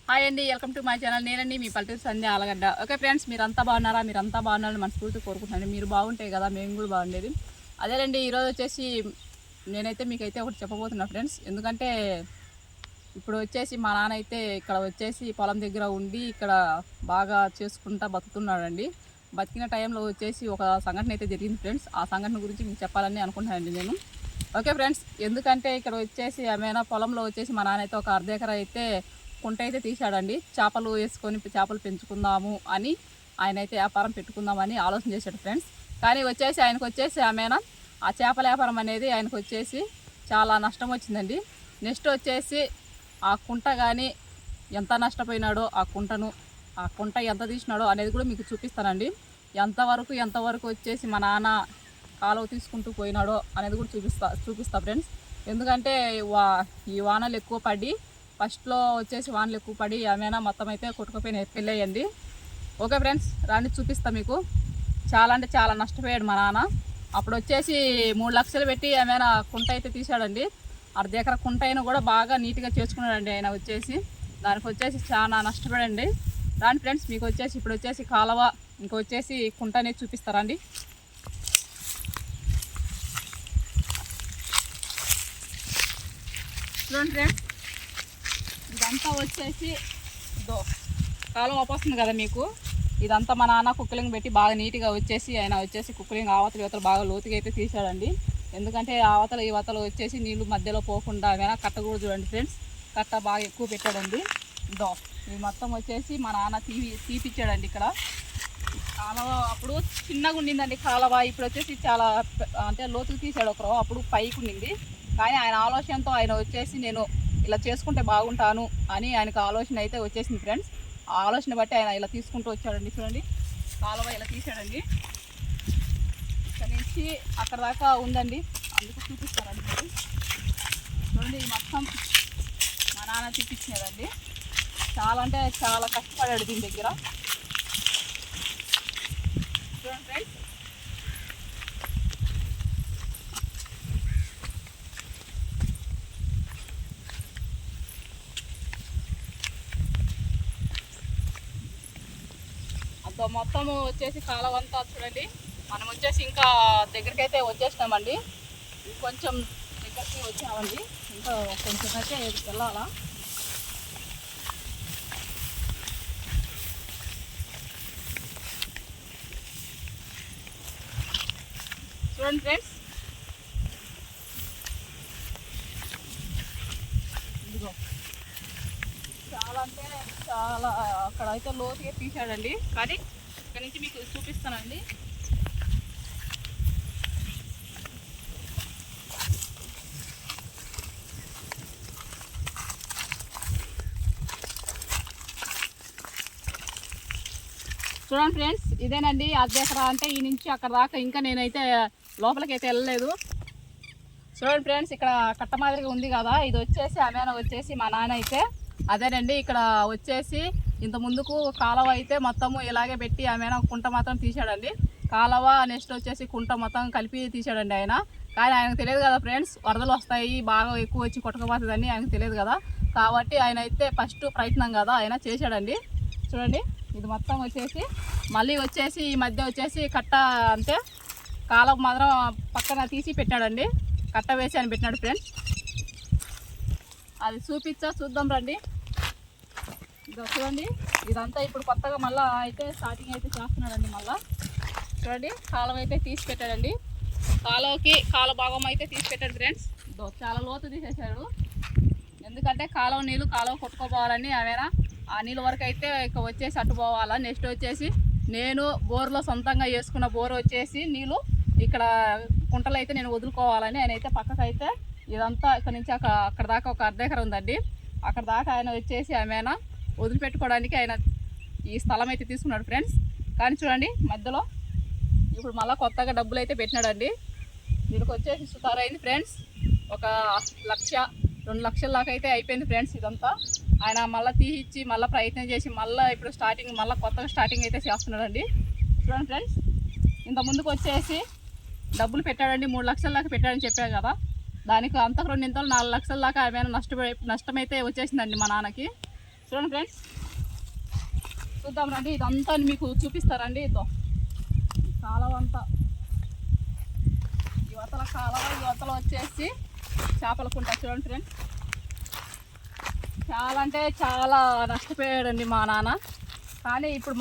Hi అండి, welcome to my channel. నేనండి మీ పల్లెటూరు సంధ్య ఆలగడ్డ. ఓకే ఫ్రెండ్స్, మీరంతా బాగున్నారా? మీరంతా బాగున్నారని మనస్ఫూర్తి కోరుకుంటున్నాను. మీరు బాగుంటాయి కదా, మేము కూడా బాగుండేది. అదేనండి, ఈరోజు వచ్చేసి నేనైతే మీకైతే ఒకటి చెప్పబోతున్నా ఫ్రెండ్స్. ఎందుకంటే ఇప్పుడు వచ్చేసి మా నాన్న అయితే ఇక్కడ వచ్చేసి పొలం దగ్గర ఉండి ఇక్కడ బాగా చేసుకుంటా బతుకుతున్నాడండి. బతికిన టైంలో వచ్చేసి ఒక సంఘటన అయితే జరిగింది ఫ్రెండ్స్. ఆ సంఘటన గురించి మీకు చెప్పాలని అనుకుంటున్నానండి నేను. ఓకే ఫ్రెండ్స్, ఎందుకంటే ఇక్కడ వచ్చేసి ఏమైనా పొలంలో వచ్చేసి మా నాన్న అయితే ఒక అర్ధ ఎకరా అయితే కుంట అయితే తీశాడండి. చేపలు వేసుకొని చేపలు పెంచుకుందాము అని ఆయన అయితే వ్యాపారం పెట్టుకుందామని ఆలోచన చేశాడు ఫ్రెండ్స్. కానీ వచ్చేసి ఆయనకు వచ్చేసి ఆమెనా ఆ చేపల వ్యాపారం అనేది ఆయనకు వచ్చేసి చాలా నష్టం వచ్చిందండి. నెక్స్ట్ వచ్చేసి ఆ కుంట కానీ ఎంత నష్టపోయినాడో ఆ కుంట ఎంత తీసినాడో అనేది కూడా మీకు చూపిస్తానండి. ఎంతవరకు వచ్చేసి మా నాన్న కాలువ తీసుకుంటూ పోయినాడో అనేది కూడా చూపిస్తా ఫ్రెండ్స్. ఎందుకంటే ఈ వానలు ఎక్కువ పడి ఫస్ట్లో వచ్చేసి వానలు ఎక్కువ పడి ఏమైనా మొత్తం అయితే కొట్టుకుపోయిన పెళ్ళయ్యండి. ఓకే ఫ్రెండ్స్, రాండి చూపిస్తా మీకు. చాలా అంటే చాలా నష్టపోయాడు మా నాన్న. అప్పుడు వచ్చేసి 3 లక్షలు పెట్టి ఏమైనా కుంట అయితే తీశాడండి. అర్ధ ఎకరా కుంట అయినా కూడా బాగా నీట్గా చేసుకున్నాడండి ఆయన వచ్చేసి. దానికి వచ్చేసి చాలా నష్టపడండి. రాండి ఫ్రెండ్స్, మీకు వచ్చేసి ఇప్పుడు వచ్చేసి కాలువ ఇంకా వచ్చేసి కుంట అనేది చూపిస్తారండి. చూడండి ఫ్రెండ్స్, ఇదంతా వచ్చేసి కాలువ వస్తుంది కదా మీకు. ఇదంతా మా నాన్న కుక్కలింగ్ పెట్టి బాగా నీట్గా వచ్చేసి ఆయన వచ్చేసి కుక్కలింగ్ ఆవతలు బాగా లోతుగా అయితే తీసాడండి. ఎందుకంటే ఆవతలు ఈ వతలు వచ్చేసి నీళ్ళు మధ్యలో పోకుండా ఏమైనా కట్ట కూడా చూడండి ఫ్రెండ్స్. కట్ట బాగా ఎక్కువ పెట్టాడండి. ఇది మొత్తం వచ్చేసి మా నాన్న తీపిచ్చాడండి. ఇక్కడ కాలువ అప్పుడు చిన్నగా ఉండిందండి కాలువ. ఇప్పుడు వచ్చేసి చాలా అంటే లోతుకు తీసాడు ఒకరు. అప్పుడు పైకి ఉండింది. కానీ ఆయన ఆలోచనతో ఆయన వచ్చేసి నేను ఇలా చేసుకుంటే బాగుంటాను అని ఆయనకు ఆలోచన అయితే వచ్చేసింది ఫ్రెండ్స్. ఆ ఆలోచన బట్టి ఆయన ఇలా తీసుకుంటూ వచ్చాడండి. చూడండి, కాలువ ఇలా తీసాడండి. ఇక్కడ నుంచి అక్కడ దాకా ఉందండి, అందుకు చూపిస్తారండి. చూడండి, ఇది మొత్తం మా నాన్న చూపించినదండి. చాలా అంటే చాలా కష్టపడాడు దీని దగ్గర. చూడండి ఫ్రెండ్స్, మొత్తము వచ్చేసి కాలువ అంతా చూడండి. మనం వచ్చేసి ఇంకా దగ్గరికి అయితే వచ్చేసినామండి. ఇంకొంచెం దగ్గరికి వచ్చామండి. ఇంకా కొంచెం అయితే వెళ్ళాలా. చూడండి ఫ్రెండ్స్, ఇదిగో చాలా అంటే చాలా అక్కడ అయితే లోతుగా తీసాడండి. కానీ ఇక్కడ నుంచి మీకు చూపిస్తానండి. చూడండి ఫ్రెండ్స్, ఇదేనండి అర్ధ ఎకరా. అంటే ఈ నుంచి అక్కడ దాకా ఇంకా నేనైతే లోపలికి అయితే వెళ్ళలేదు. చూడండి ఫ్రెండ్స్, ఇక్కడ కట్ట మాదిరిగా ఉంది కదా, ఇది వచ్చేసి అమేనా వచ్చేసి మా నాన్న అయితే అదేనండి. ఇక్కడ వచ్చేసి ఇంత ముందుకు కాలువ అయితే మొత్తము ఇలాగే పెట్టి ఆమెనా కుంట మాత్రం తీసాడండి. కాలువ నెక్స్ట్ వచ్చేసి కుంట మొత్తం కలిపి తీసాడండి ఆయన. కానీ ఆయనకు తెలియదు కదా ఫ్రెండ్స్, వరదలు వస్తాయి బాగా ఎక్కువ వచ్చి కొట్టకపోతుందని ఆయనకు తెలియదు కదా. కాబట్టి ఆయన అయితే ఫస్ట్ ప్రయత్నం కదా ఆయన చేశాడండి. చూడండి, ఇది మొత్తం వచ్చేసి మళ్ళీ వచ్చేసి ఈ మధ్య వచ్చేసి కట్ట అంటే కాలువ మాత్రం పక్కన తీసి పెట్టాడండి. కట్ట వేసి అని పెట్టినాడు ఫ్రెండ్స్. అది చూద్దాం రండి. ఇదో చూడండి, ఇదంతా ఇప్పుడు కొత్తగా మళ్ళీ అయితే స్టార్టింగ్ అయితే చేస్తున్నాడండి. మళ్ళీ చూడండి, కాలువ అయితే తీసి పెట్టాడండి. కాలువ భాగం అయితే తీసి పెట్టాడు ఫ్రెండ్స్. ఇదో చాలా లోతు తీసేశాడు. ఎందుకంటే కాలువ నీళ్ళు కొట్టుకోపోవాలని ఆమెనా ఆ నీళ్ళ వరకు అయితే ఇక వచ్చేసి అట్టుపోవాలా. నెక్స్ట్ వచ్చేసి నేను బోర్లో సొంతంగా వేసుకున్న బోర్ వచ్చేసి నీళ్ళు ఇక్కడ కుంటలు అయితే నేను వదులుకోవాలని ఆయన అయితే పక్కకైతే ఇదంతా ఇక్కడ నుంచి అక్కడ దాకా ఒక అర్ధ ఎకరం ఉందండి. అక్కడ దాకా ఆయన వచ్చేసి ఆమెనా వదిలిపెట్టుకోవడానికి ఆయన ఈ స్థలం అయితే తీసుకున్నాడు ఫ్రెండ్స్. కానీ చూడండి, మధ్యలో ఇప్పుడు మళ్ళీ కొత్తగా డబ్బులు అయితే పెట్టినాడండి. దీనికి వచ్చేసి సుతారైంది ఫ్రెండ్స్. 1-2 లక్షల దాకా అయితే అయిపోయింది ఫ్రెండ్స్. ఇదంతా ఆయన మళ్ళీ తీసి మళ్ళీ ప్రయత్నం చేసి మళ్ళీ ఇప్పుడు మళ్ళీ కొత్తగా స్టార్టింగ్ అయితే చేస్తున్నాడండి. చూడండి ఫ్రెండ్స్, ఇంత ముందుకు వచ్చేసి డబ్బులు పెట్టాడండి. 3 లక్షల దాకా పెట్టాడని చెప్పాను కదా. దానికి అంతకు 2 4 లక్షల దాకా ఏమైనా నష్టమైతే వచ్చేసిందండి మా నాన్నకి. చూడండి ఫ్రెండ్స్, చూద్దాం రండి. ఇదంతా మీకు చూపిస్తారండి. ఇదో కాలువ అంతా, యువతల కాలువ, యువతల వచ్చేసి చేపల కుంట. చూడండి ఫ్రెండ్స్, చాలా అంటే చాలా నష్టపోయాడండి మా నాన్న. కానీ ఇప్పుడు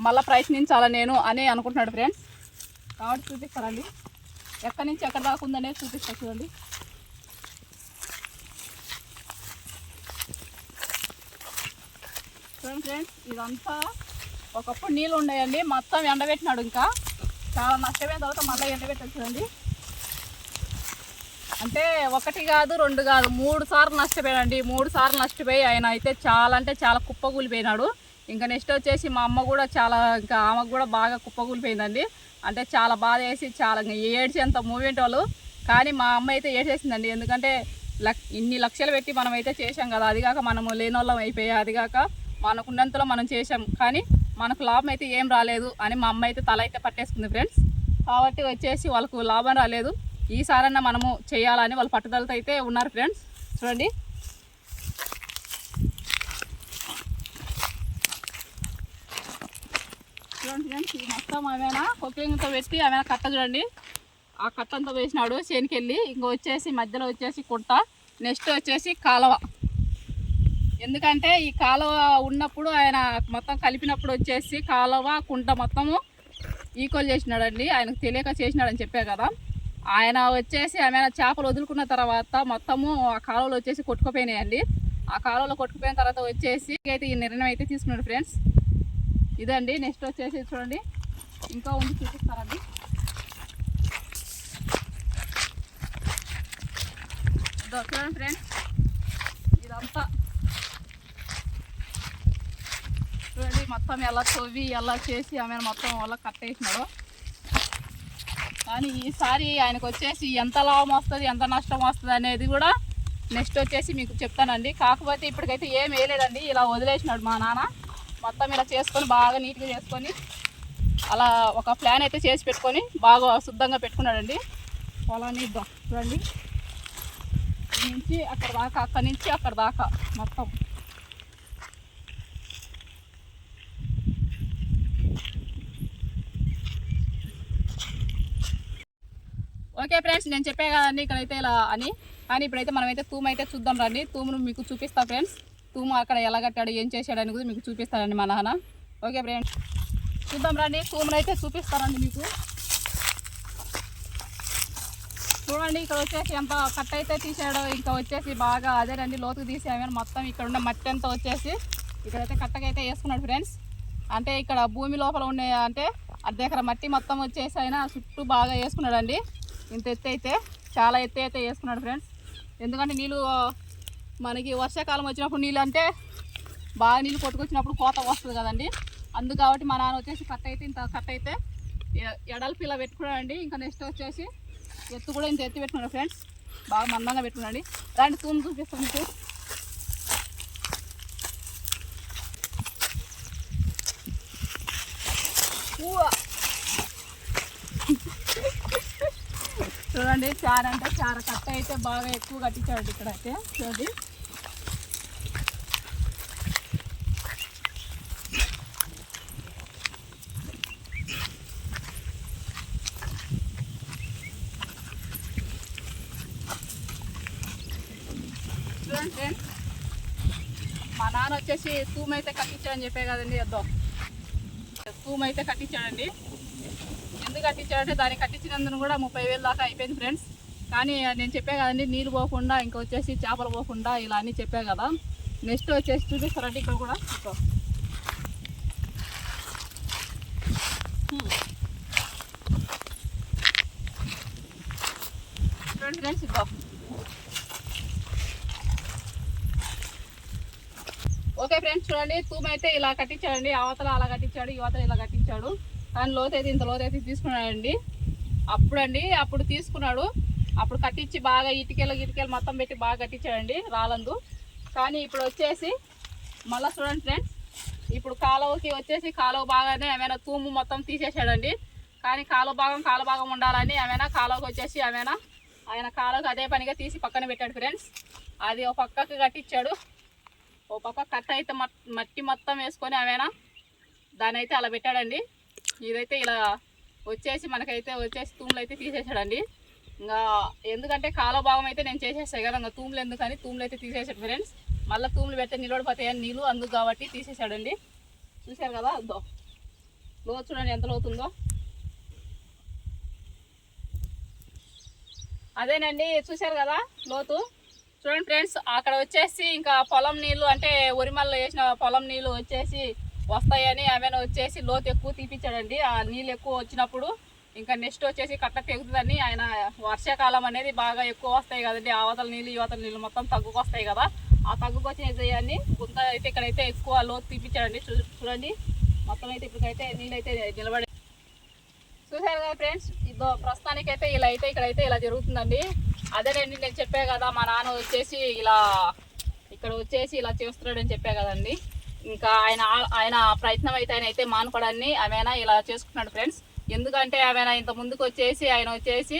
మళ్ళా ప్రయత్నించాలా నేను అని అనుకుంటున్నాడు ఫ్రెండ్స్. కాబట్టి చూపిస్తారండి, ఎక్కడి నుంచి ఎక్కడ దాకా ఉందనేది చూపిస్తా. చూడండి, చూడండి ఫ్రెండ్స్, ఇదంతా ఒకప్పుడు నీళ్ళు ఉన్నాయండి, మొత్తం ఎండబెట్టినాడు. ఇంకా చాలా నష్టమైన తర్వాత మళ్ళీ ఎండబెట్టాడు. చూడండి, అంటే ఒకటి కాదు, రెండు కాదు, 3 సార్లు నష్టపోయాడండి. 3 సార్లు నష్టపోయి ఆయన అయితే చాలా అంటే చాలా కుప్పకూలిపోయినాడు. ఇంకా నెక్స్ట్ వచ్చేసి మా అమ్మ కూడా చాలా, ఇంకా ఆమెకు కూడా బాగా కుప్పకూలిపోయిందండి. అంటే చాలా బాధ వేసి చాలా ఏడ్చేంత మూమెంట్ వాళ్ళు. కానీ మా అమ్మ అయితే ఏడ్చేసిందండి. ఎందుకంటే ఇన్ని లక్షలు పెట్టి మనం అయితే చేసాం కదా, అదిగాక మనము లేనోళ్ళం అయిపోయాయి, అదిగాక మనకున్నంతలో మనం చేసాం, కానీ మనకు లాభం అయితే ఏం రాలేదు అని మా అమ్మ అయితే తల అయితే పట్టేసుకుంది ఫ్రెండ్స్. కాబట్టి వచ్చేసి వాళ్ళకు లాభం రాలేదు. ఈసారన్నా మనము చేయాలని వాళ్ళు పట్టుదలతో అయితే ఉన్నారు ఫ్రెండ్స్. చూడండి, చూడండి ఫ్రెండ్స్, ఈ మొత్తం ఆమెనా కుకింగ్తో పెట్టి ఆమె కట్ట. చూడండి, ఆ కట్టంతా వేసినాడు చేనికి వెళ్ళి. ఇంకో వచ్చేసి మధ్యలో వచ్చేసి కుంట, నెక్స్ట్ వచ్చేసి కాలువ. ఎందుకంటే ఈ కాలువ ఉన్నప్పుడు ఆయన మొత్తం కలిపినప్పుడు వచ్చేసి కాలువ కుంట మొత్తము ఈక్వల్ చేసినాడండి. ఆయనకు తెలియక చేసినాడని చెప్పా కదా. ఆయన వచ్చేసి ఆమె చేపలు వదులుకున్న తర్వాత మొత్తము ఆ కాలువలో వచ్చేసి కొట్టుకుపోయినాయండి. ఆ కాలువలో కొట్టుకుపోయిన తర్వాత వచ్చేసి అయితే ఈ నిర్ణయం అయితే తీసుకున్నాడు ఫ్రెండ్స్. ఇదండి. నెక్స్ట్ వచ్చేసి చూడండి, ఇంకా ఉంది, చూపిస్తారండి. చూడండి ఫ్రెండ్స్, ఇదంతా చూడండి, మొత్తం ఎలా తవ్వి ఎలా చేసి ఆమె మొత్తం వల్ల కట్టేసినాడు. కానీ ఈసారి ఆయనకు వచ్చేసి ఎంత లాభం వస్తుంది, ఎంత నష్టం వస్తుంది అనేది కూడా నెక్స్ట్ వచ్చేసి మీకు చెప్తానండి. కాకపోతే ఇప్పటికైతే ఏం వేయలేదండి, ఇలా వదిలేసినాడు మా నాన్న. మొత్తం ఇలా చేసుకొని బాగా నీట్గా చేసుకొని అలా ఒక ప్లాన్ అయితే చేసి పెట్టుకొని బాగా శుద్ధంగా పెట్టుకున్నాడండి పొలాన్ని. ఇద్దాం చూడండి, నుంచి అక్కడ దాకా, అక్కడి నుంచి అక్కడ దాకా మొత్తం. ఓకే ఫ్రెండ్స్, నేను చెప్పే కదండి ఇక్కడైతే ఇలా అని. కానీ ఇప్పుడైతే మనమైతే తూము అయితే చూద్దాం రండి. తూమును మీకు చూపిస్తా ఫ్రెండ్స్. తూము అక్కడ ఎలా కట్టాడు, ఏం చేశాడు అని కూడా మీకు చూపిస్తారండి మా నాన్న. ఓకే ఫ్రెండ్స్, చూద్దాం రండి. తూమును అయితే చూపిస్తారండి మీకు. చూడండి, ఇక్కడ వచ్చేసి ఎంత కట్ట అయితే తీసాడో. ఇంకా వచ్చేసి బాగా అదేనండి లోతుకు తీసామని మొత్తం ఇక్కడ ఉన్న మట్టి అంతా వచ్చేసి ఇక్కడైతే కట్టకైతే వేసుకున్నాడు ఫ్రెండ్స్. అంటే ఇక్కడ భూమి లోపల ఉండే అంటే దగ్గర మట్టి మొత్తం వచ్చేసి ఆయన చుట్టూ బాగా వేసుకున్నాడండి. ఇంత ఎత్తు అయితే చాలా ఎత్తు అయితే వేసుకున్నాడు ఫ్రెండ్స్. ఎందుకంటే నీళ్ళు మనకి వర్షాకాలం వచ్చినప్పుడు నీళ్ళు అంటే బాగా నీళ్ళు కొట్టుకొచ్చినప్పుడు కోత వస్తుంది కదండి. అందుకు కాబట్టి మా నాన్న వచ్చేసి కట్ట అయితే ఇంత కట్ట అయితే ఎడల్పు ఇలా పెట్టుకున్నాడండి. ఇంకా నెక్స్ట్ వచ్చేసి ఎత్తు కూడా ఇంత ఎత్తు పెట్టుకున్నాడు ఫ్రెండ్స్. బాగా మందంగా పెట్టుకున్నాడు. దాన్ని తూము చూపిస్తాను మీకు. చూడండి, చార అంటే చార కట్ట అయితే బాగా ఎక్కువ కట్టించాడు ఇక్కడ అయితే. చూడండి, చూడండి ఫ్రెండ్స్, మా నాన్న వచ్చేసి తూము అయితే కట్టించాడని చెప్పే కదండి. వద్దాం, తూము అయితే కట్టించాడండి. ఎందుకు కట్టించాడంటే దాన్ని కట్టించినందుకు కూడా 30,000 దాకా అయిపోయింది ఫ్రెండ్స్. కానీ నేను చెప్పే కదండి, నీళ్ళు పోకుండా ఇంకా వచ్చేసి చేపలు పోకుండా ఇలా అన్నీ చెప్పా కదా. నెక్స్ట్ వచ్చేసి చూపిస్తారండి ఇక్కడ కూడా. చూడండి ఫ్రెండ్స్, ఇద్దాం. ఓకే ఫ్రెండ్స్, చూడండి, తూము అయితే ఇలా కట్టించాడండి. అవతల అలా కట్టించాడు, యువతల ఇలా కట్టించాడు. కానీ లోతైతే ఇంత లోతైతే తీసుకున్నాడండి. అప్పుడు తీసుకున్నాడు. అప్పుడు కట్టించి బాగా ఇటుకలు మొత్తం పెట్టి బాగా కట్టించాడండి రాలందు. కానీ ఇప్పుడు వచ్చేసి మళ్ళీ చూడండి ఫ్రెండ్స్, ఇప్పుడు కాలువకి వచ్చేసి కాలువ బాగానే ఏమైనా తూము మొత్తం తీసేసాడండి. కానీ కాలువ భాగం ఉండాలని ఏమైనా కాలువకి వచ్చేసి ఆయన కాలువకి అదే పనిగా తీసి పక్కన పెట్టాడు ఫ్రెండ్స్. అది ఒక పక్కకు కట్టించాడు, ఓ పక్క కట్ట అయితే మట్టి మొత్తం వేసుకొని ఆమెనా దాని అయితే అలా పెట్టాడండి. ఇదైతే ఇలా వచ్చేసి మనకైతే వచ్చేసి తూములు అయితే తీసేసాడండి. ఇంకా ఎందుకంటే కాలో భాగం అయితే నేను చేసేసాను కదా, ఇంకా తూములు ఎందుకని తూములు అయితే తీసేసాడు ఫ్రెండ్స్. మళ్ళీ తూములు పెడితే నిలబడిపోతాయని నీళ్ళు అందుకు కాబట్టి తీసేసాడండి. చూశారు కదా, లోతు చూడండి ఎంత లోతుందో. అదేనండి చూశారు కదా లోతు. చూడండి ఫ్రెండ్స్, అక్కడ వచ్చేసి ఇంకా పొలం నీళ్ళు అంటే ఒరిమల్లో వేసిన పొలం నీళ్ళు వచ్చేసి వస్తాయని ఆమెను వచ్చేసి లోతు ఎక్కువ తీపిచ్చాడండి. ఆ నీళ్ళు ఎక్కువ వచ్చినప్పుడు ఇంకా నెక్స్ట్ వచ్చేసి కట్ట తెగుతుందని ఆయన వర్షాకాలం అనేది బాగా ఎక్కువ వస్తాయి కదండి, ఆవతల నీళ్ళు యువతల నీళ్ళు మొత్తం తగ్గుకు వస్తాయి కదా, ఆ తగ్గుకు వచ్చిన గుంత అయితే ఇక్కడైతే ఎక్కువ లోతు తీపిచ్చాడండి. చూడండి మొత్తం అయితే ఇప్పటికైతే నీళ్ళు అయితే నిలబడి చూసారు కదా ఫ్రెండ్స్. ఇదో ప్రస్తుతానికైతే ఇలా అయితే ఇక్కడైతే ఇలా జరుగుతుందండి. అదేనండి నేను చెప్పే కదా, మా నాన్న వచ్చేసి ఇలా ఇక్కడ వచ్చేసి ఇలా చేస్తున్నాడని చెప్పే కదండి. ఇంకా ఆయన ప్రయత్నం అయితే ఆయన అయితే మానుకోవడాన్ని ఆమెనా ఇలా చేసుకుంటున్నాడు ఫ్రెండ్స్. ఎందుకంటే ఆమెనా ఇంత ముందుకు వచ్చేసి ఆయన వచ్చేసి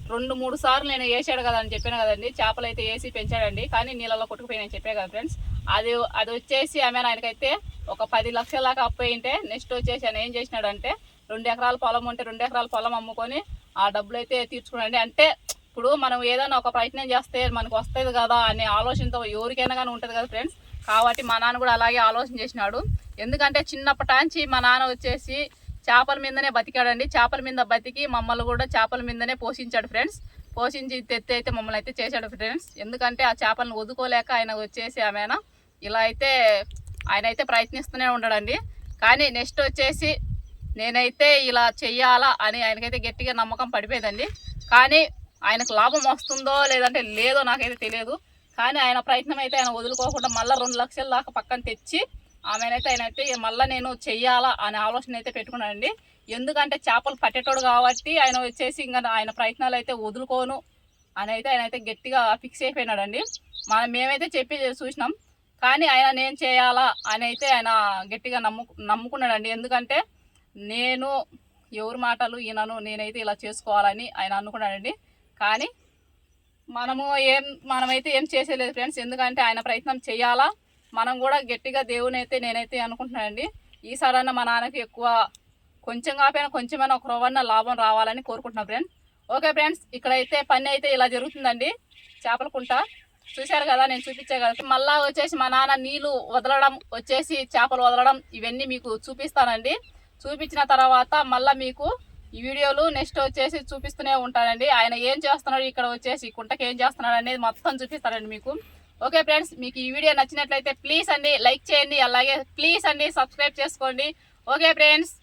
2-3 సార్లు నేను వేసాడు కదా అని చెప్పాను కదండి, చేపలు అయితే వేసి పెంచాడండి. కానీ నీళ్ళలో కొట్టుకుపోయినాయని చెప్పే కదా ఫ్రెండ్స్. అది వచ్చేసి ఆమె ఆయనకైతే ఒక 10 లక్షల దాకా అప్పు అయింటే నెక్స్ట్ వచ్చేసి ఆయన ఏం చేసినాడంటే 2 ఎకరాల పొలం ఉంటే 2 ఎకరాల పొలం అమ్ముకొని ఆ డబ్బులు అయితే తీర్చుకున్నాడండి. అంటే ఇప్పుడు మనం ఏదైనా ఒక ప్రయత్నం చేస్తే మనకు వస్తుంది కదా అనే ఆలోచనతో ఎవరికైనా కానీ ఉంటుంది కదా ఫ్రెండ్స్. కాబట్టి మా నాన్న కూడా అలాగే ఆలోచన చేసినాడు. ఎందుకంటే చిన్నప్పటాంచి మా నాన్న వచ్చేసి చేపల మీదనే బతికాడండి. చేపల మీద బతికి మమ్మల్ని కూడా చేపల మీదనే పోషించాడు ఫ్రెండ్స్. పోషించి తెత్తి అయితే మమ్మల్ని అయితే చేశాడు ఫ్రెండ్స్. ఎందుకంటే ఆ చేపలను వదుకోలేక ఆయన వచ్చేసి ఆమెనా ఇలా అయితే ఆయన అయితే ప్రయత్నిస్తూనే ఉంటాడండి. కానీ నెక్స్ట్ వచ్చేసి నేనైతే ఇలా చెయ్యాలా అని ఆయనకైతే గట్టిగా నమ్మకం పడిపోయిందండి. కానీ ఆయనకు లాభం వస్తుందో లేదంటే లేదో నాకైతే తెలియదు. కానీ ఆయన ప్రయత్నం అయితే ఆయన వదులుకోకుండా మళ్ళీ 2 లక్షల దాకా పక్కన తెచ్చి ఆయనైతే మళ్ళీ నేను చెయ్యాలా అనే ఆలోచన అయితే పెట్టుకున్నానండి. ఎందుకంటే చేపలు పట్టేటోడు కాబట్టి ఆయన వచ్చేసి ఇంకా ఆయన ప్రయత్నాలు అయితే వదులుకోను అని అయితే ఆయన అయితే గట్టిగా ఫిక్స్ అయిపోయినాడండి. మేమైతే చెప్పి చూసినాం, కానీ ఆయన నేను చేయాలా అని అయితే ఆయన గట్టిగా నమ్ముకున్నాడండి. ఎందుకంటే నేను ఎవరి మాటలు ఈయనను, నేనైతే ఇలా చేసుకోవాలని ఆయన అనుకున్నాడండి. కానీ మనమైతే ఏం చేసేలేదు ఫ్రెండ్స్. ఎందుకంటే ఆయన ప్రయత్నం చేయాలా, మనం కూడా గట్టిగా దేవుని అయితే నేనైతే అనుకుంటున్నానండి. ఈసారన్నా మా నాన్నకి ఎక్కువ కొంచెం కాకపోయినా కొంచెమైనా ఒక రవ్వన్న లాభం రావాలని కోరుకుంటున్నాను ఫ్రెండ్స్. ఓకే ఫ్రెండ్స్, ఇక్కడైతే పని అయితే ఇలా జరుగుతుందండి. చేపల కుంట చూశారు కదా, నేను చూపించే కదా. మళ్ళీ వచ్చేసి మా నాన్న నీళ్ళు వదలడం వచ్చేసి చేపలు వదలడం ఇవన్నీ మీకు చూపిస్తానండి. చూపించిన తర్వాత మళ్ళీ మీకు ఈ వీడియోలు నెక్స్ట్ వచ్చేసి చూపిస్తూనే ఉంటానండి. ఆయన ఏం చేస్తున్నాడు, ఇక్కడ వచ్చేసి కుంటకి ఏం చేస్తున్నాడు అనేది మొత్తం చూపిస్తానండి మీకు. ఓకే ఫ్రెండ్స్, మీకు ఈ వీడియో నచ్చినట్లయితే ప్లీజ్ అండి లైక్ చేయండి, అలాగే ప్లీజ్ అండి సబ్స్క్రైబ్ చేసుకోండి. Okay friends.